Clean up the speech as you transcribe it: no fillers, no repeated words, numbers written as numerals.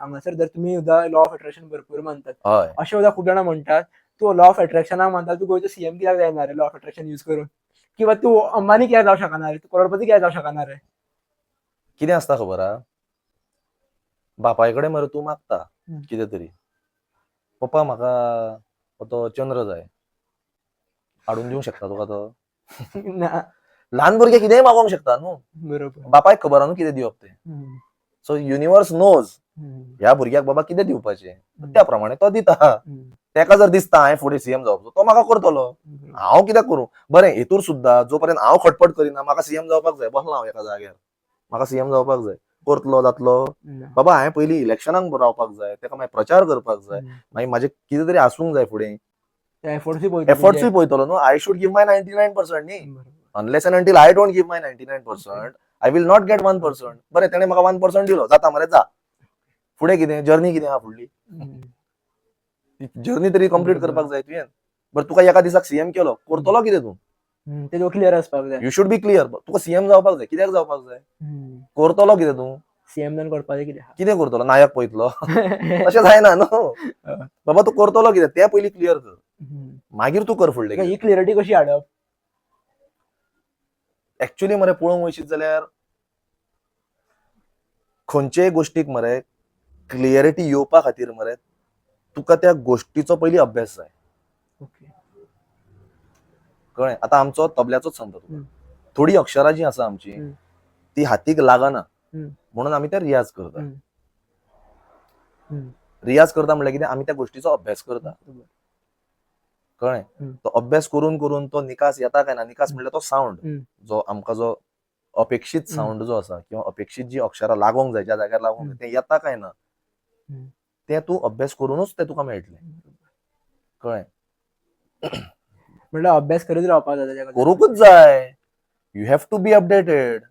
हांगासर जर तुम्ही सुद्धा लॉ ऑफ अट्रॅक्शन भरपूर मानतात, हय अशें सुद्धा खूप जाणां म्हणटात तूं लॉ ऑफ अट्रॅक्शनाक मानता, तूं गोंयचो सीएम कित्याक जायना रे लॉ ऑफ अट्रॅक्शन यूज करून, किंवा तूं अंबानी कित्याक जावंक शकना रे, तूं करोडपती कित्याक जावंक शकना रे. कितें आसता खबर आहा, बापाय कडेन मरे तूं मागता हम्म. कितें तरी, पप्पा म्हाका तो चंद्र जाय, हाडून दिवंक शकता तुका तो? ना. ल्हान भुरगे कितेंय मागोंक शकता न्हू, बरोबर. बापायक खबर आहा न्हू कितें दिवप तें. हम्म. सो युनिवर्स नोज हम्म. ह्या भुरग्याक बाबा कितें दिवपाचें, हम्म. त्या प्रमाणे तो दिता. हम्म. तेका जर दिसता हांवें फुडें सीएम जावपाचो, तो म्हाका करतलो. बरोबर. हांव कित्याक करूं? बरें हेतूर सुद्दां जो पर्यंत हांव खटपट करिना, म्हाका सीएम जावपाक जाय, बसलो हांव एका जाग्यार, म्हाका सीएम जावपाक जाय, करतलो जातलो? ना. बाबा हांवें पयलीं इलेक्शनाक रावपाक जाय, तेका मागीर प्रचार करपाक जाय, हम्म. मागीर म्हाजें कितें तरी आसूंक जाय फुडें. ते एफर्ट्सूय पळयता तुजे. एफर्ट्सूय पळयतलो न्हू. आय शूड गिव्ह माय 99% न्ही. बरोबर. Unless and until I don't give my 99%, I will not gate 1%. बरें तेणें म्हाका 1% दिलो, जाता मरे जा. फुडें कितें? जर्नी कितें आहा फुडली? हम्म. जर्नी तरी कंप्लीट बरोबर. करपाक जाय तुवें. बरं तुका एका दिसाक सीएम केलो, करतलो कितें तूं? ते तुका क्लियर आसपाक जाय. You should be clear. Tuka CM जावपाक जाय, कित्याक जावपाक जाय? हम्म. करतलो कितें तूं? सीएम जावन करपाचें कितें आहा? कितें करतलो? नायक पळयतलो? तशें जायना न्हू. बाबा तूं करतलो कितें तें पयलीं क्लियर कर, हम्म. मागीर तूं कर फुडलें ही कितें. क्लियरिटी कशी हाडप? एक्चुअली मरे पळोवंक वयशीत जाल्यार खंयचेय गोश्टीक मरे क्लियरिटी येवपा खातीर मरे तुका त्या गोश्टीचो पयलीं अभ्यास जाय. ओके. कळ्ळें? आतां आमचो तबल्याचोच सांगता तुका. हम्म. थोडी अक्षरां जी आसा आमची हम्म. ती हातीक लागना, हम्म. म्हणून आमी ते रियाज करता. हम्म. हम्म. रियाज करता म्हणल्यार कितें, आमी त्या गोश्टीचो अभ्यास करता. बरोबर. कळ्ळें? हम्म. तो अभ्यास करून करून तो निकास येता काय ना, निकास म्हणल्यार तो सावंड, हम्म. जो आमकां जो अपेक्षीत सावंड जो आसा किंवा अपेक्षीत जी अक्षरां लागोंक जाय, ज्या जाग्यार लागोंक जाय, तें येता काय ना, हम्म. तें तूं अभ्यास करूनच तें तुका मेळटलें. कळ्ळें? म्हणल्यार अभ्यास करीत रावपाक जाय तेच्या खातीर. करूंकच जाय. You have to be updated.